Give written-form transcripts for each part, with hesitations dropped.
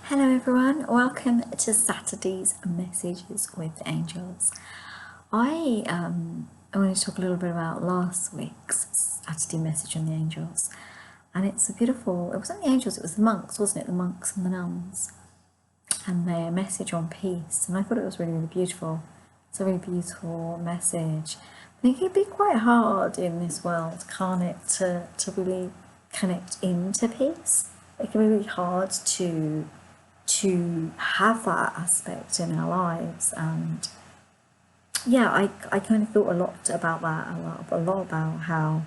Hello everyone, welcome to Saturday's Messages with Angels. I wanted to talk a little bit about last week's Saturday message from the angels, and it's it wasn't the angels, it was the monks, wasn't it? The monks and the nuns, and their message on peace, and I thought it was really, really beautiful. It's a really beautiful message. I think it'd be quite hard in this world, can't it, to really connect into peace. It can be really hard to have that aspect in our lives, and yeah, I kind of thought a lot about that, a lot about how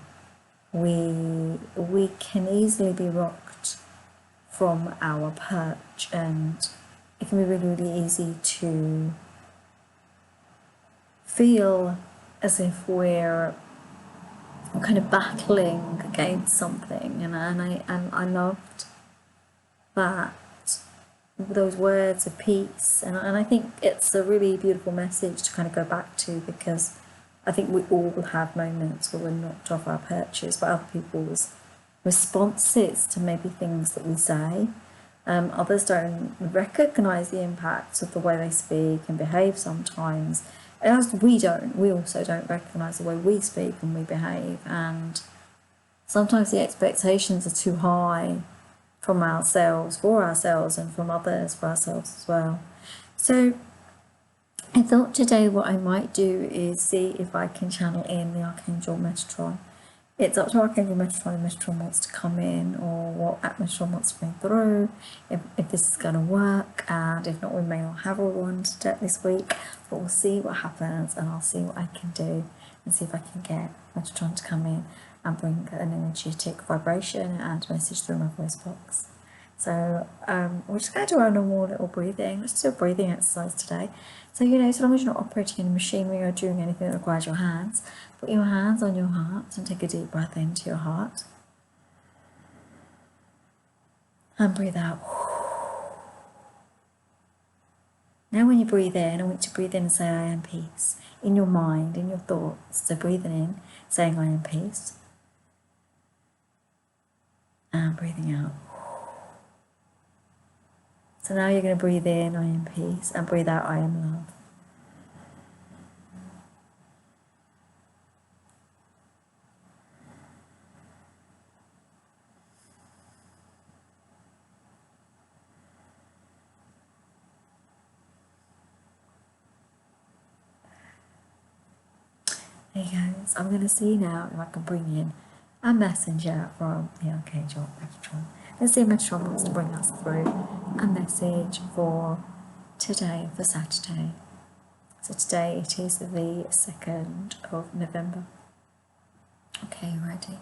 we can easily be rocked from our perch, and it can be really, really easy to feel as if we're kind of battling against something, and I loved that, those words of peace, and I think it's a really beautiful message to kind of go back to, because I think we all have moments where we're knocked off our perches by other people's responses to maybe things that we say. Others don't recognise the impacts of the way they speak and behave sometimes, and as we also don't recognise the way we speak and we behave, and sometimes the expectations are too high from ourselves, for ourselves, and from others, for ourselves as well. So I thought today what I might do is see if I can channel in the Archangel Metatron. It's up to Archangel Metatron if Metatron wants to come in, or what Metatron wants to bring through, if this is going to work, and if not, we may not have one this week, but we'll see what happens, and I'll see what I can do, and see if I can get Metatron to come in and bring an energetic vibration and message through my voice box. So we're just going to do our normal little breathing. Let's do a breathing exercise today. So, so long as you're not operating in machinery or doing anything that requires your hands, put your hands on your heart and take a deep breath into your heart. And breathe out. Now when you breathe in, I want you to breathe in and say, I am peace. In your mind, in your thoughts. So breathing in, saying, I am peace. And breathing out. So now you're going to breathe in, I am peace, and breathe out, I am love. There you go. So I'm going to see now if I can bring in a messenger from the Archangel Metatron. Let's see if Metatron wants to bring us through a message for today, for Saturday. So today it is the 2nd of November. Okay, you ready?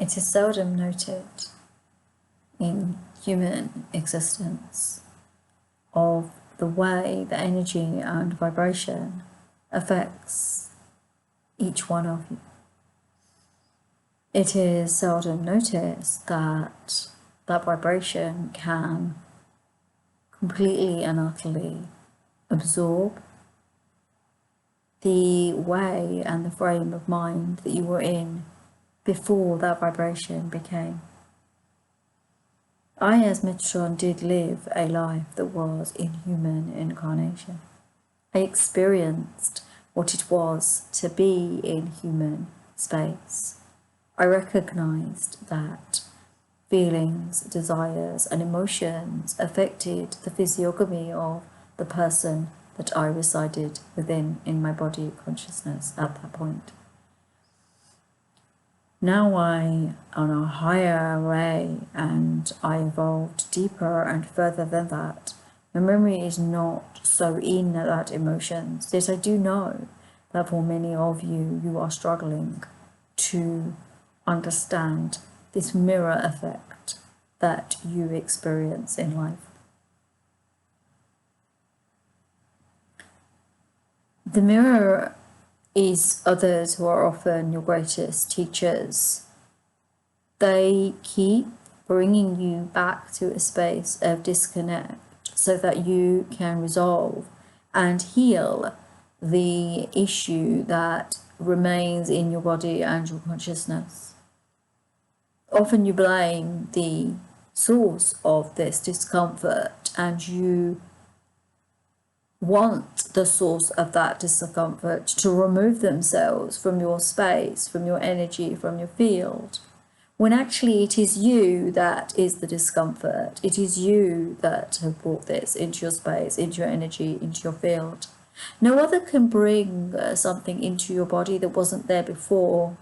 It is seldom noted in human existence of the way the energy and vibration affects each one of you. It is seldom noticed that that vibration can completely and utterly absorb the way and the frame of mind that you were in before that vibration became. I, as Metatron, did live a life that was in human incarnation. I experienced what it was to be in human space. I recognized that feelings, desires, and emotions affected the physiognomy of the person that I resided within in my body consciousness at that point. Now I on a higher array, and I evolved deeper and further than that. My memory is not so in that emotions. Yet I do know that for many of you, you are struggling to understand this mirror effect that you experience in life. The mirror is others who are often your greatest teachers. They keep bringing you back to a space of disconnect so that you can resolve and heal the issue that remains in your body and your consciousness. Often you blame the source of this discomfort, and you want the source of that discomfort to remove themselves from your space, from your energy, from your field, when actually it is you that is the discomfort. It is you that have brought this into your space, into your energy, into your field. No other can bring something into your body that wasn't there before.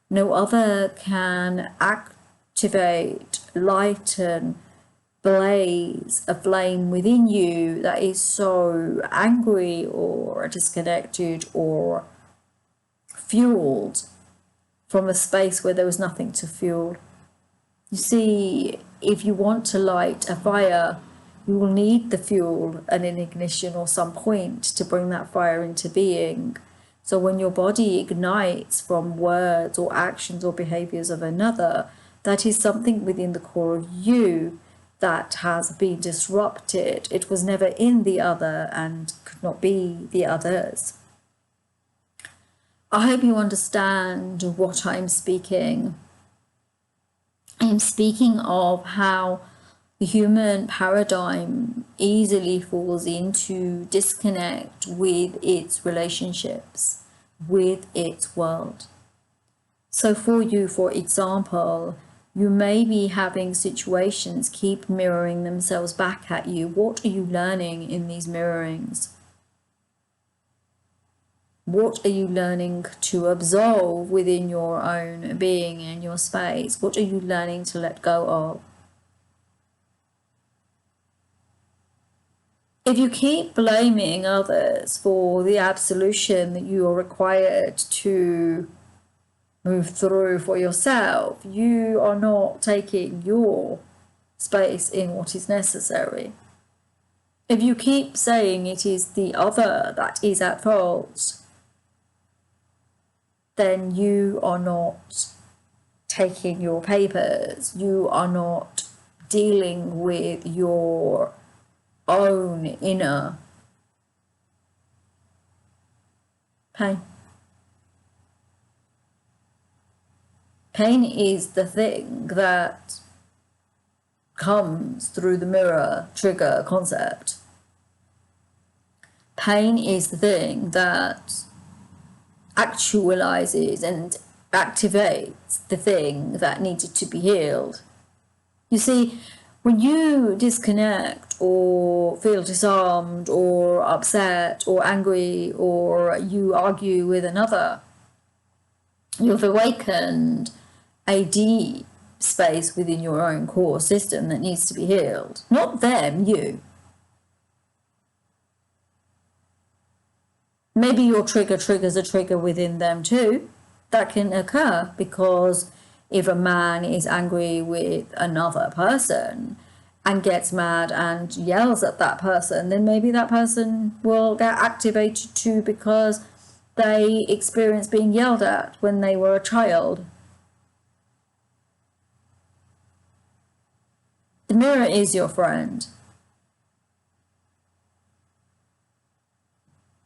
No other can activate, lighten, blaze a flame within you that is so angry or disconnected or fueled from a space where there was nothing to fuel. You see, if you want to light a fire, you will need the fuel and an ignition or some point to bring that fire into being. So when your body ignites from words or actions or behaviors of another, that is something within the core of you that has been disrupted. It was never in the other and could not be the others. I hope you understand what I'm speaking. I'm speaking of how the human paradigm easily falls into disconnect with its relationships, with its world. So for you, for example, you may be having situations keep mirroring themselves back at you. What are you learning in these mirrorings? What are you learning to absolve within your own being and your space? What are you learning to let go of? If you keep blaming others for the absolution that you are required to move through for yourself, you are not taking your space in what is necessary. If you keep saying it is the other that is at fault, then you are not taking your papers, you are not dealing with your own inner pain. Pain is the thing that comes through the mirror trigger concept. Pain is the thing that actualizes and activates the thing that needed to be healed. You see, when you disconnect or feel disarmed or upset or angry or you argue with another, you've awakened a deep space within your own core system that needs to be healed. Not them, you. Maybe your trigger triggers a trigger within them too. That can occur because if a man is angry with another person and gets mad and yells at that person, then maybe that person will get activated too because they experienced being yelled at when they were a child. The mirror is your friend.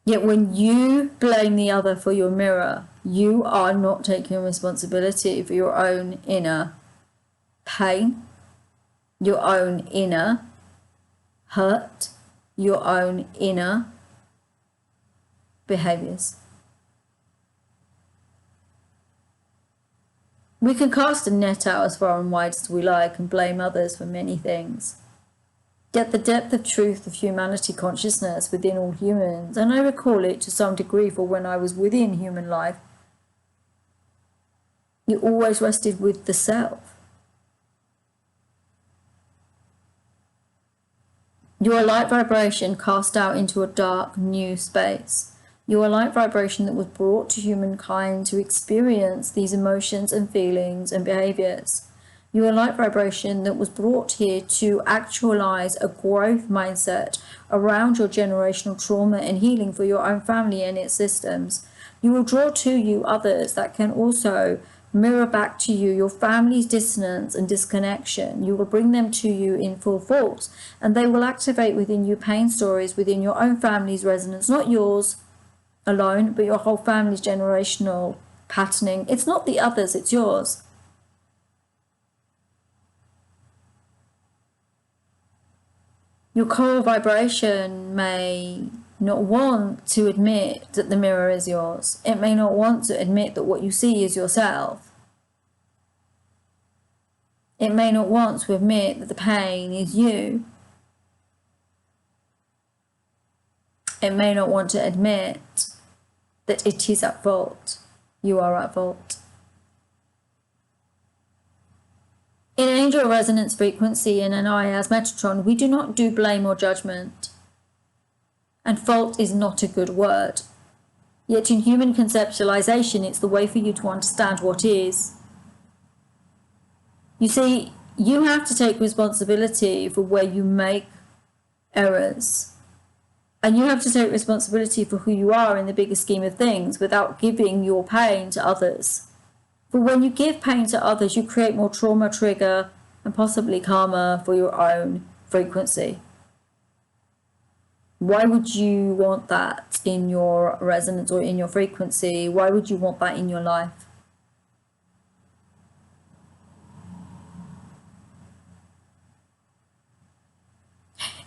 Yet when you blame the other for your mirror, you are not taking responsibility for your own inner pain, your own inner hurt, your own inner behaviors. We can cast a net out as far and wide as we like and blame others for many things. Yet the depth of truth of humanity consciousness within all humans, and I recall it to some degree for when I was within human life, You always rested with the self. You are light vibration cast out into a dark, new space. You are light vibration that was brought to humankind to experience these emotions and feelings and behaviors. You are light vibration that was brought here to actualize a growth mindset around your generational trauma and healing for your own family and its systems. You will draw to you others that can also mirror back to you your family's dissonance and disconnection. You will bring them to you in full force, and they will activate within you pain stories within your own family's resonance, not yours alone, but your whole family's generational patterning. It's not the others, it's yours. Your core vibration may not want to admit that the mirror is yours. It may not want to admit that what you see is yourself. It may not want to admit that the pain is you. It may not want to admit that it is at fault. You are at fault. In angel resonance frequency and an I as Metatron, we do not do blame or judgment. And fault is not a good word. Yet in human conceptualization, it's the way for you to understand what is. You see, you have to take responsibility for where you make errors. And you have to take responsibility for who you are in the bigger scheme of things without giving your pain to others. But when you give pain to others, you create more trauma, trigger, and possibly karma for your own frequency. Why would you want that in your resonance or in your frequency? Why would you want that in your life?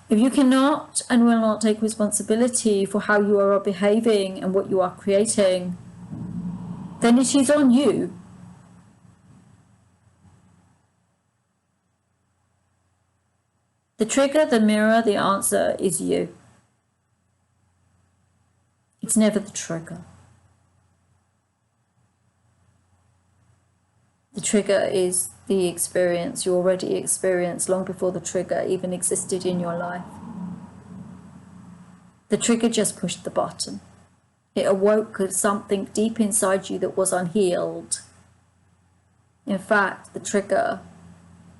If you cannot and will not take responsibility for how you are behaving and what you are creating, then it is on you. The trigger, the mirror, the answer is you. It's never the trigger. The trigger is the experience you already experienced long before the trigger even existed in your life. The trigger just pushed the button. It awoke something deep inside you that was unhealed. In fact, the trigger,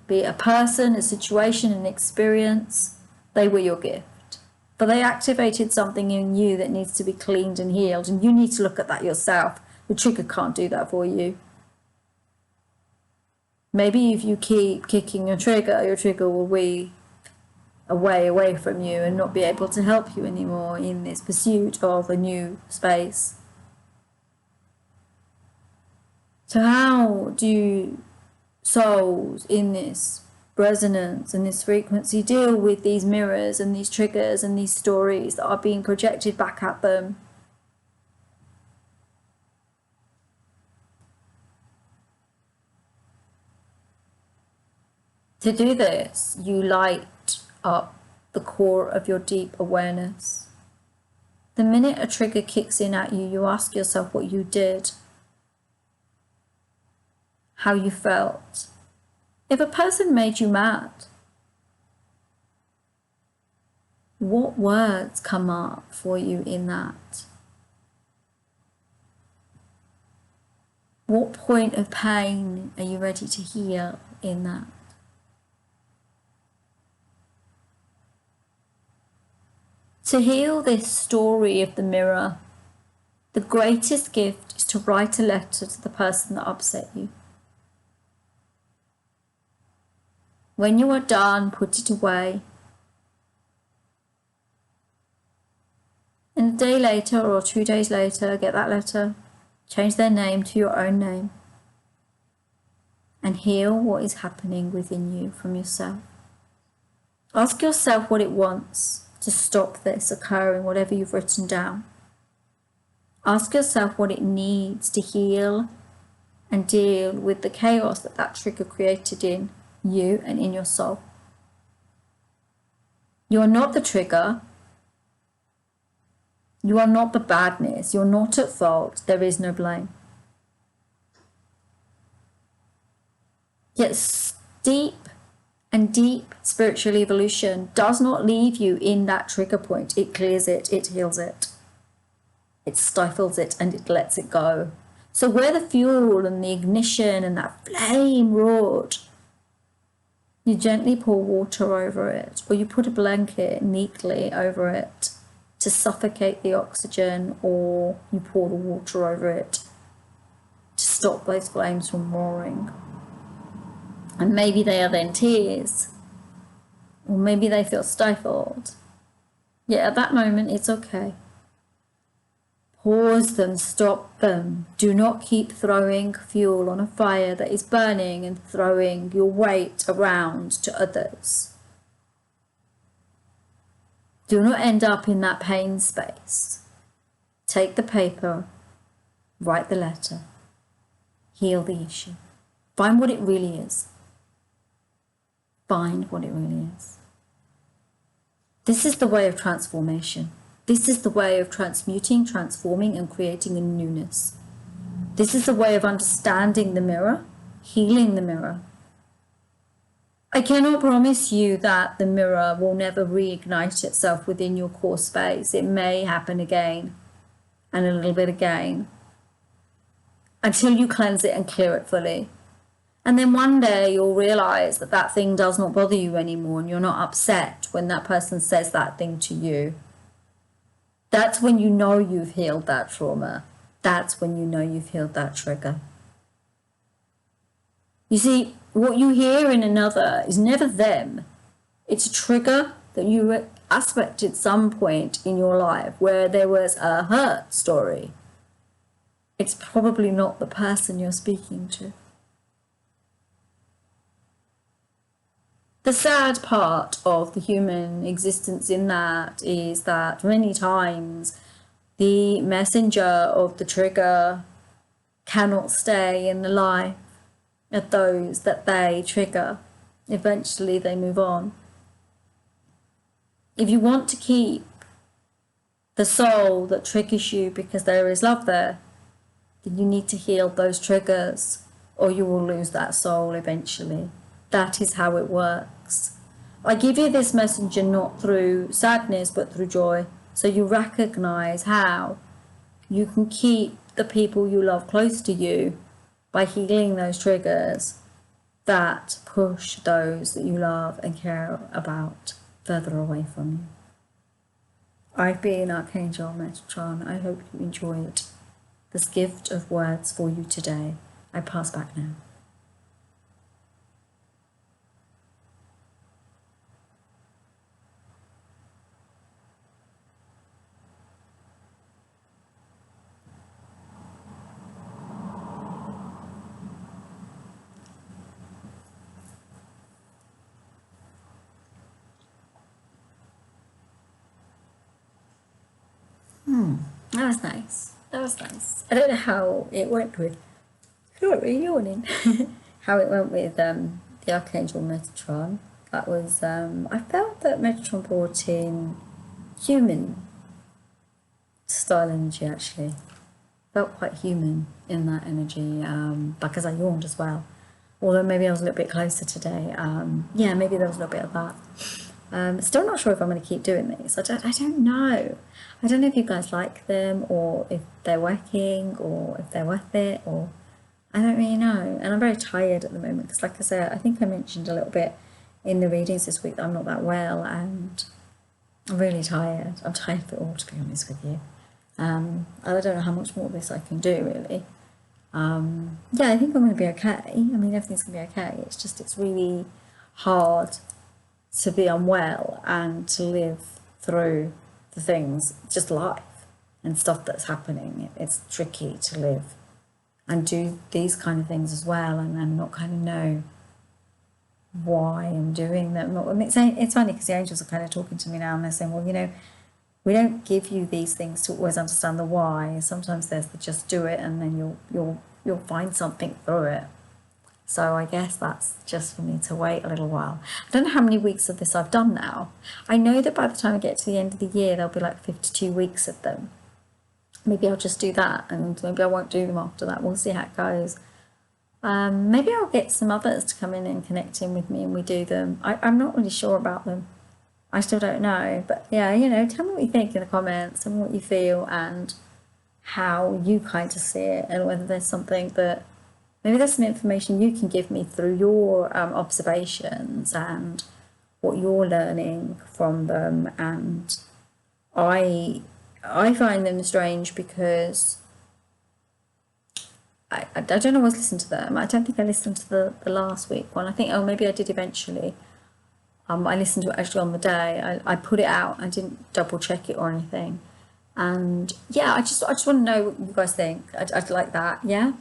be it a person, a situation, an experience, they were your gift. But they activated something in you that needs to be cleaned and healed, and you need to look at that yourself. The trigger can't do that for you. Maybe if you keep kicking your trigger will weave away from you and not be able to help you anymore in this pursuit of a new space. So how do souls in this resonance and this frequency deal with these mirrors and these triggers and these stories that are being projected back at them? To do this, you light up the core of your deep awareness. The minute a trigger kicks in at you, you ask yourself what you did, how you felt. If a person made you mad, what words come up for you in that? What point of pain are you ready to heal in that? To heal this story of the mirror, the greatest gift is to write a letter to the person that upset you. When you are done, put it away. And a day later or 2 days later, get that letter, change their name to your own name, and heal what is happening within you from yourself. Ask yourself what it wants to stop this occurring, whatever you've written down. Ask yourself what it needs to heal and deal with the chaos that that trigger created in you and in your soul. You are not the trigger. You are not the badness. You're not at fault. There is no blame. Yet deep and deep spiritual evolution does not leave you in that trigger point. It clears it, it heals it, it stifles it, and it lets it go. So where the fuel and the ignition and that flame roared, you gently pour water over it, or you put a blanket neatly over it to suffocate the oxygen, or you pour the water over it to stop those flames from roaring. And maybe they are then tears, or maybe they feel stifled. Yet at that moment, it's okay. Pause them, stop them. Do not keep throwing fuel on a fire that is burning and throwing your weight around to others. Do not end up in that pain space. Take the paper, write the letter, heal the issue. Find what it really is. Find what it really is. This is the way of transformation. This is the way of transmuting, transforming, and creating a newness. This is the way of understanding the mirror, healing the mirror. I cannot promise you that the mirror will never reignite itself within your core space. It may happen again and a little bit again until you cleanse it and clear it fully. And then one day you'll realize that that thing does not bother you anymore, and you're not upset when that person says that thing to you. That's when you know you've healed that trauma. That's when you know you've healed that trigger. You see, what you hear in another is never them. It's a trigger that you aspected some point in your life where there was a hurt story. It's probably not the person you're speaking to. The sad part of the human existence in that is that many times the messenger of the trigger cannot stay in the life of those that they trigger. Eventually they move on. If you want to keep the soul that triggers you because there is love there, then you need to heal those triggers, or you will lose that soul eventually. That is how it works. I give you this messenger not through sadness, but through joy. So you recognize how you can keep the people you love close to you by healing those triggers that push those that you love and care about further away from you. I've been Archangel Metatron. I hope you enjoyed this gift of words for you today. I pass back now. That was nice. That was nice. I don't know how it went with... Sorry, yawning. How it went with the Archangel Metatron. That was... I felt that Metatron brought in human style energy, actually. Felt quite human in that energy, because I yawned as well. Although maybe I was a little bit closer today. Yeah, maybe there was a little bit of that. Still not sure if I'm going to keep doing these. I don't know. I don't know if you guys like them, or if they're working, or if they're worth it, or I don't really know. And I'm very tired at the moment because, like I said, I think I mentioned a little bit in the readings this week that I'm not that well, and I'm really tired. I'm tired of it all, to be honest with you. And I don't know how much more of this I can do, really. Yeah, I think I'm going to be okay. I mean, everything's going to be okay. It's just, it's really hard to be unwell and to live through the things, just life and stuff that's happening. It's tricky to live and do these kind of things as well, and not kind of know why I'm doing them. I mean, it's funny because the angels are kind of talking to me now, and they're saying, well, you know, we don't give you these things to always understand the why. Sometimes there's the just do it, and then you'll find something through it. So I guess that's just for me to wait a little while. I don't know how many weeks of this I've done now. I know that by the time I get to the end of the year, there'll be like 52 weeks of them. Maybe I'll just do that, and maybe I won't do them after that. We'll see how it goes. Maybe I'll get some others to come in and connect in with me and we do them. I'm not really sure about them. I still don't know. But yeah, you know, tell me what you think in the comments and what you feel and how you kind of see it, and whether there's something that maybe there's some information you can give me through your observations and what you're learning from them. And I find them strange because I don't always listen to them. I don't think I listened to the last week one. I think, oh, maybe I did eventually. I listened to it actually on the day. I put it out. I didn't double check it or anything. And yeah, I just want to know what you guys think. I'd like that. Yeah,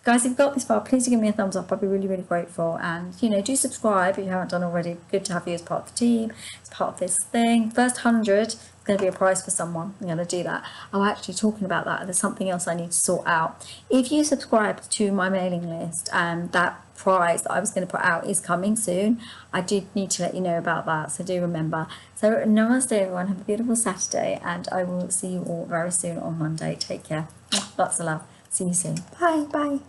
guys, if you've got this far, please do give me a thumbs up. I'd be really, really grateful. And you know, do subscribe if you haven't done already. Good to have you as part of the team, as part of this thing. First 100 is going to be a prize for someone. I'm going to do that. Oh, actually, talking about that, there's something else I need to sort out. If you subscribe to my mailing list, that prize that I was going to put out is coming soon. I did need to let you know about that, so do remember. So namaste everyone, have a beautiful Saturday, and I will see you all very soon on Monday. Take care. Lots of love. See you soon. Bye.